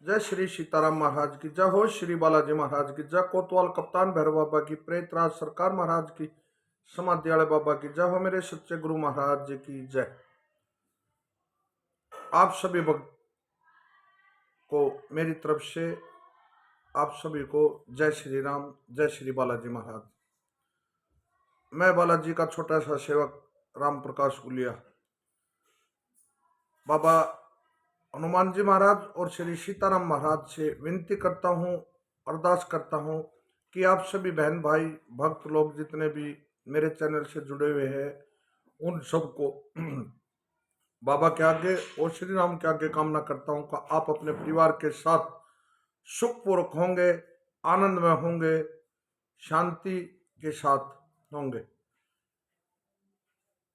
जय श्री सीताराम महाराज की जय हो, श्री बालाजी महाराज की जय, कोतवाल कप्तान भैरव बाबा की, प्रेतराज सरकार महाराज की, समाधि वाले बाबा की जय हो, मेरे सच्चे गुरु महाराज जी की जय। आप सभी भक्त को मेरी तरफ से आप सभी को जय श्री राम, जय श्री बालाजी महाराज। मैं बालाजी का छोटा सा सेवक राम प्रकाश गुलिया बाबा हनुमान जी महाराज और श्री सीताराम महाराज से विनती करता हूँ, अरदास करता हूँ कि आप सभी बहन भाई भक्त लोग जितने भी मेरे चैनल से जुड़े हुए हैं उन सबको बाबा के आगे और श्री राम के आगे कामना करता हूँ कि आप अपने परिवार के साथ सुखपूर्वक होंगे, आनंद में होंगे, शांति के साथ होंगे।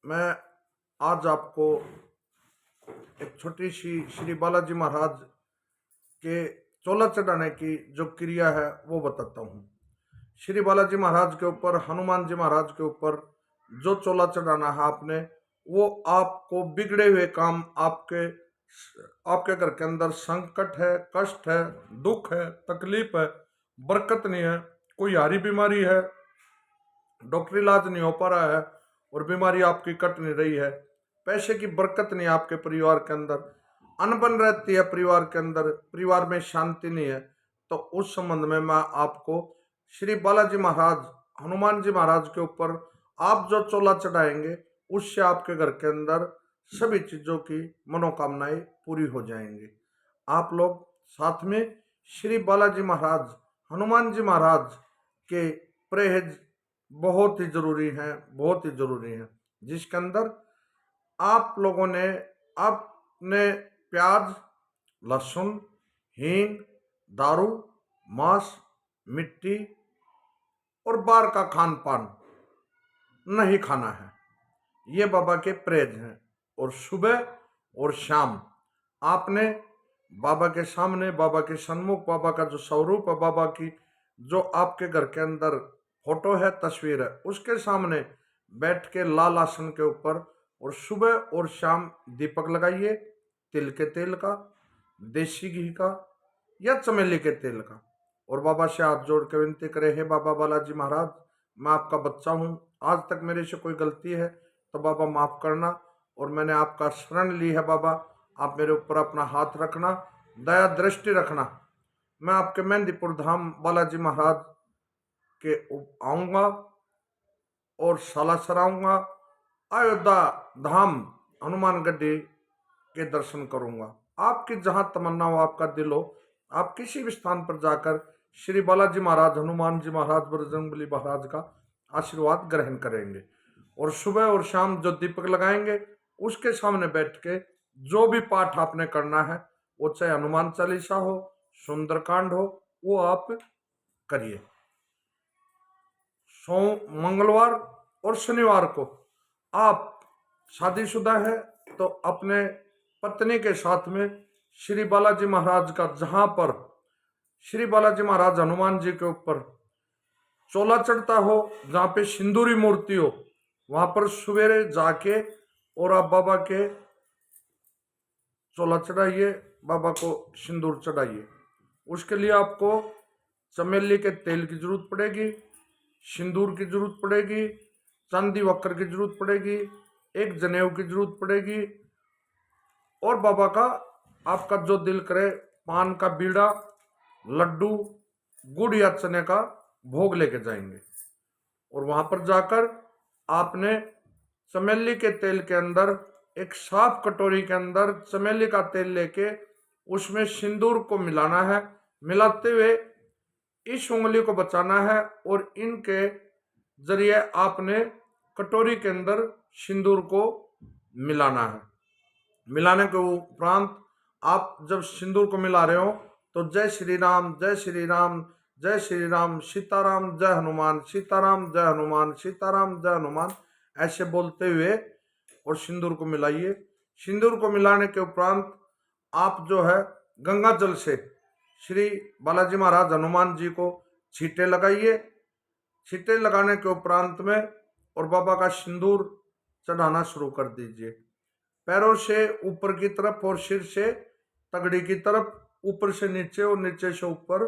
मैं आज आपको एक छोटी सी श्री बालाजी महाराज के चोला चढ़ाने की जो क्रिया है वो बताता हूँ। श्री बालाजी महाराज के ऊपर, हनुमान जी महाराज के ऊपर जो चोला चढ़ाना है आपने, वो आपको बिगड़े हुए काम, आपके घर के अंदर संकट है, कष्ट है, दुख है, तकलीफ है, बरकत नहीं है, कोई हारी बीमारी है, डॉक्टरी इलाज नहीं हो पा रहा है और बीमारी आपकी कट नहीं रही है, पैसे की बरकत नहीं आपके परिवार के अंदर, अनबन रहती है परिवार के अंदर, परिवार में शांति नहीं है, तो उस संबंध में मैं आपको श्री बालाजी महाराज, हनुमान जी महाराज के ऊपर आप जो चोला चढ़ाएंगे उससे आपके घर के अंदर सभी चीजों की मनोकामनाएं पूरी हो जाएंगी। आप लोग साथ में श्री बालाजी महाराज, हनुमान जी महाराज के परहेज बहुत ही जरूरी है, बहुत ही जरूरी है, जिसके अंदर आप लोगों ने अपने प्याज, लहसुन, हींग, दारू, मांस, मिट्टी और बाहर का खान पान नहीं खाना है। ये बाबा के परहेज हैं। और सुबह और शाम आपने बाबा के सामने, बाबा के सन्मुख, बाबा का जो स्वरूप है, बाबा की जो आपके घर के अंदर फोटो है, तस्वीर है, उसके सामने बैठ के लाल आसन के ऊपर और सुबह और शाम दीपक लगाइए, तिल के तेल का, देसी घी का या चमेली के तेल का, और बाबा से हाथ जोड़ के विनती करे, हे बाबा बालाजी महाराज, मैं आपका बच्चा हूँ, आज तक मेरे से कोई गलती है तो बाबा माफ करना, और मैंने आपका शरण ली है बाबा, आप मेरे ऊपर अपना हाथ रखना, दया दृष्टि रखना। मैं आपके मेहंदीपुर धाम बालाजी महाराज के आऊँगा और सालासर आऊँगा, अयोध्या धाम हनुमान गढ़ी के दर्शन करूँगा। आपकी जहाँ तमन्ना हो, आपका दिल हो, आप किसी भी स्थान पर जाकर श्री बालाजी महाराज, हनुमान जी महाराज, बजरंगबली महाराज का आशीर्वाद ग्रहण करेंगे। और सुबह और शाम जो दीपक लगाएंगे उसके सामने बैठ के जो भी पाठ आपने करना है, वो चाहे हनुमान चालीसा हो, सुंदरकांड हो, वो आप करिए। मंगलवार और शनिवार को आप शादीशुदा है तो अपने पत्नी के साथ में श्री बालाजी महाराज का, जहां पर श्री बालाजी महाराज हनुमान जी के ऊपर चोला चढ़ता हो, जहां पे सिंदूरी मूर्ति हो, वहां पर सवेरे जाके और आप बाबा के चोला चढ़ाइए, बाबा को सिंदूर चढ़ाइए। उसके लिए आपको चमेली के तेल की जरूरत पड़ेगी, सिंदूर की जरूरत पड़ेगी, चांदी वक्र की जरूरत पड़ेगी, एक जनेऊ की जरूरत पड़ेगी, और बाबा का आपका जो दिल करे पान का बीड़ा, लड्डू, गुड़ या चने का भोग लेके जाएंगे। और वहां पर जाकर आपने चमेली के तेल के अंदर एक साफ कटोरी के अंदर चमेली का तेल लेके उसमें सिंदूर को मिलाना है। मिलाते हुए इस उंगली को बचाना है और इनके जरिए आपने कटोरी के अंदर सिंदूर को मिलाना है। मिलाने के उपरांत आप जब सिंदूर को मिला रहे हो तो जय श्री राम, जय श्री राम, जय श्री राम, सीताराम जय हनुमान, सीताराम जय हनुमान, सीताराम जय हनुमान, ऐसे बोलते हुए और सिंदूर को मिलाइए। सिंदूर को मिलाने के उपरांत आप जो है गंगा जल से श्री बालाजी महाराज हनुमान जी को छींटे लगाइए। छींटे लगाने के उपरांत में और बाबा का सिंदूर चढ़ाना शुरू कर दीजिए। पैरों से ऊपर की तरफ और सिर से तगड़ी की तरफ ऊपर से नीचे और नीचे से ऊपर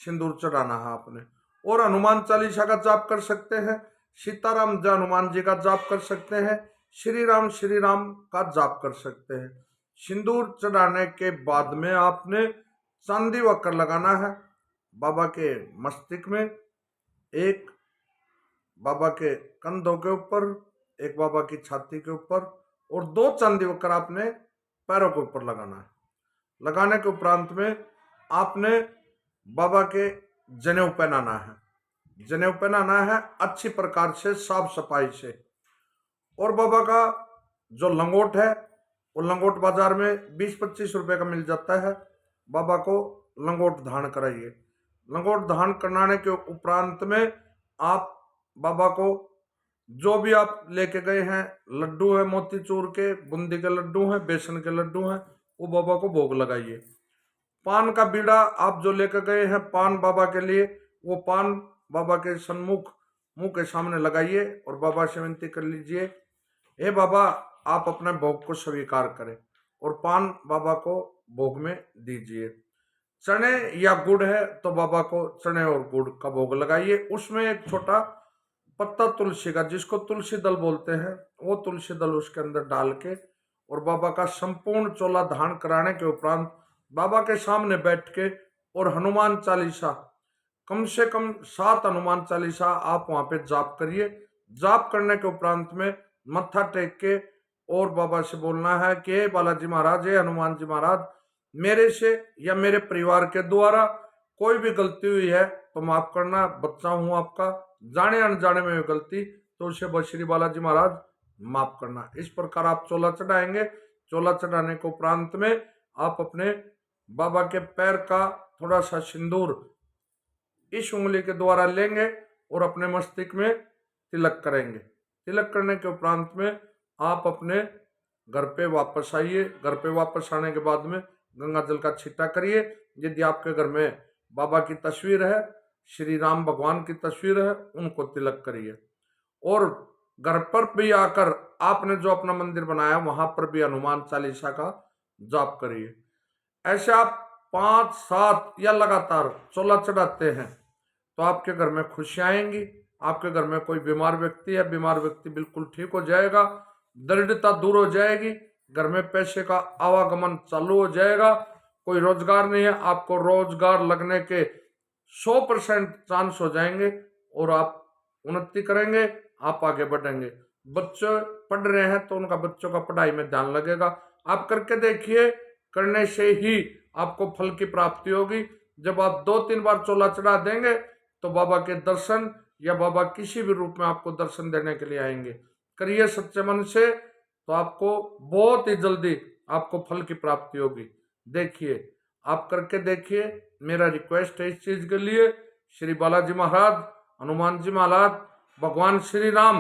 सिंदूर चढ़ाना है आपने। और हनुमान चालीसा का जाप कर सकते हैं, सीताराम जय हनुमान जी का जाप कर सकते हैं, श्री राम का जाप कर सकते हैं। सिंदूर चढ़ाने के बाद में आपने चांदी वक्र लगाना है बाबा के मस्तिष्क में, एक बाबा के कंधों के ऊपर, एक बाबा की छाती के ऊपर, और 2 चांदी वक्र आपने पैरों के ऊपर लगाना है। लगाने के उपरांत में आपने बाबा के जनेऊ पहनाना है। जनेऊ पहनाना है अच्छी प्रकार से, साफ सफाई से। और बाबा का जो लंगोट है वो लंगोट बाजार में 20-25 रुपए का मिल जाता है। बाबा को लंगोट धारण कराइए। लंगोट धारण कराने के उपरांत में आप बाबा को जो भी आप लेके गए हैं, लड्डू है मोतीचूर के, बूंदी के लड्डू हैं, बेसन के लड्डू हैं, वो बाबा को भोग लगाइए। पान का बीड़ा आप जो लेकर गए हैं पान बाबा के लिए, वो पान बाबा के सन्मुख मुंह के सामने लगाइए और बाबा से विनती कर लीजिए, हे बाबा आप अपने भोग को स्वीकार करें, और पान बाबा को भोग में दीजिए। चने या गुड़ है तो बाबा को चने और गुड़ का भोग लगाइए। उसमें एक छोटा पत्ता तुलसी का, जिसको तुलसी दल बोलते हैं, वो तुलसी दल उसके अंदर डाल के और बाबा का संपूर्ण चोला धारण कराने के उपरांत बाबा के सामने बैठ के और हनुमान चालीसा कम से कम 7 हनुमान चालीसा आप वहां पे जाप करिए। जाप करने के उपरांत में मत्था टेक के और बाबा से बोलना है कि बालाजी महाराज, हे हनुमान जी महाराज, मेरे से या मेरे परिवार के द्वारा कोई भी गलती हुई है तो माफ करना, बच्चा हूं आपका, जाने अनजाने में गलती तो उसे बश्री बालाजी महाराज माफ करना। इस प्रकार आप चोला चढ़ाएंगे। चोला चढ़ाने के उपरांत में आप अपने बाबा के पैर का थोड़ा सा सिंदूर इस उंगली के द्वारा लेंगे और अपने मस्तिष्क में तिलक करेंगे। तिलक करने के उपरांत में आप अपने घर पे वापस आइए। घर पे वापस आने के बाद में गंगा जल का छींटा करिए। यदि आपके घर में बाबा की तस्वीर है, श्री राम भगवान की तस्वीर है, उनको तिलक करिए। और घर पर भी आकर आपने जो अपना मंदिर बनाया वहां पर भी हनुमान चालीसा का जाप करिए। ऐसे आप 5-7 या लगातार चोला चढ़ाते हैं तो आपके घर में खुशियां आएंगी। आपके घर में कोई बीमार व्यक्ति है, बीमार व्यक्ति बिल्कुल ठीक हो जाएगा, दरिद्रता दूर हो जाएगी, घर में पैसे का आवागमन चालू हो जाएगा। कोई रोजगार नहीं है, आपको रोजगार लगने के 100% चांस हो जाएंगे और आप उन्नति करेंगे, आप आगे बढ़ेंगे। बच्चे पढ़ रहे हैं तो उनका बच्चों का पढ़ाई में ध्यान लगेगा। आप करके देखिए, करने से ही आपको फल की प्राप्ति होगी। जब आप 2-3 बार चोला चढ़ा देंगे तो बाबा के दर्शन या बाबा किसी भी रूप में आपको दर्शन देने के लिए आएंगे। करिए सच्चे मन से, तो आपको बहुत ही जल्दी आपको फल की प्राप्ति होगी। देखिए, आप करके देखिए। मेरा रिक्वेस्ट है इस चीज के लिए, श्री बालाजी महाराज, हनुमान जी महाराज, भगवान श्री राम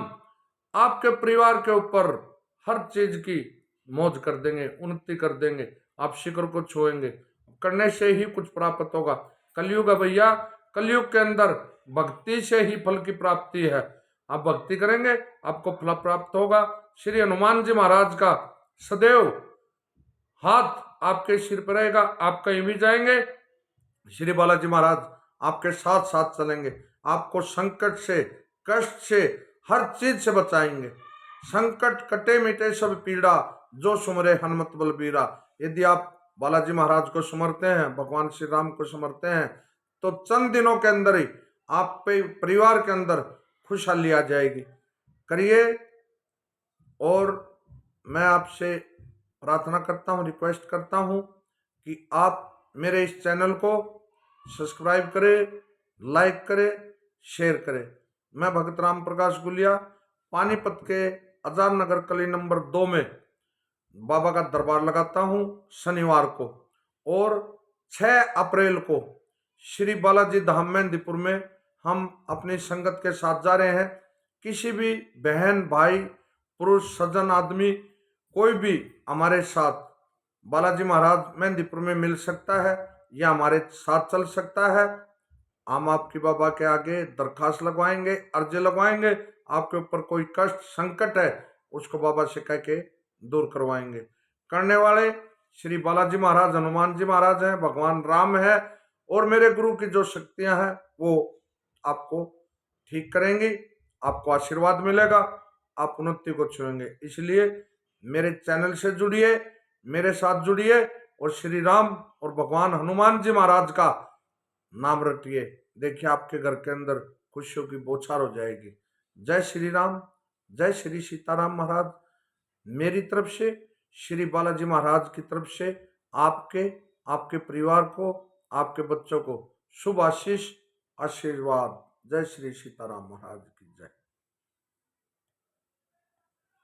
आपके परिवार के ऊपर हर चीज की मौज कर देंगे, उन्नति कर देंगे, आप शिखर को छुएंगे। करने से ही कुछ प्राप्त होगा। कलयुग है भैया, कलयुग के अंदर भक्ति से ही फल की प्राप्ति है। आप भक्ति करेंगे, आपको फल प्राप्त होगा। श्री हनुमान जी महाराज का सदैव हाथ आपके सिर पर रहेगा, आप कहीं भी जाएंगे श्री बालाजी महाराज आपके साथ साथ चलेंगे। आपको संकट से, कष्ट से, हर चीज से बचाएंगे। संकट कटे मिटे सब पीड़ा, जो सुमरे हनुमत बलबीरा। यदि आप बालाजी महाराज को सुमरते हैं, भगवान श्री राम को सुमरते हैं, तो चंद दिनों के अंदर ही आप पे परिवार के अंदर खुशहाली आ जाएगी। करिए। और मैं आपसे प्रार्थना करता हूँ, रिक्वेस्ट करता हूँ कि आप मेरे इस चैनल को सब्सक्राइब करें, लाइक करें, शेयर करें। मैं भगत राम प्रकाश गुलिया पानीपत के आजाद नगर गली नंबर 2 में बाबा का दरबार लगाता हूँ शनिवार को, और 6 अप्रैल को श्री बालाजी धाम मेहंदीपुर में हम अपनी संगत के साथ जा रहे हैं। किसी भी बहन, भाई, पुरुष, सज्जन आदमी कोई भी हमारे साथ बालाजी महाराज मेहंदीपुर में मिल सकता है या हमारे साथ चल सकता है। हम आपकी बाबा के आगे दरखास्त लगवाएंगे, अर्जी लगवाएंगे। आपके ऊपर कोई कष्ट, संकट है, उसको बाबा से कह के दूर करवाएंगे। करने वाले श्री बालाजी महाराज हनुमान जी महाराज हैं, भगवान राम है, और मेरे गुरु की जो शक्तियां हैं वो आपको ठीक करेंगी, आपको आशीर्वाद मिलेगा, आप उन्नति को छुएंगे। इसलिए मेरे चैनल से जुड़िए, मेरे साथ जुड़िए और श्री राम और भगवान हनुमान जी महाराज का नाम रटिए। देखिए आपके घर के अंदर खुशियों की बौछार हो जाएगी। जय श्री राम, जय श्री सीताराम महाराज। मेरी तरफ से, श्री बालाजी महाराज की तरफ से आपके, आपके परिवार को, आपके बच्चों को शुभ आशीष, आशीर्वाद। जय श्री सीताराम महाराज की जय।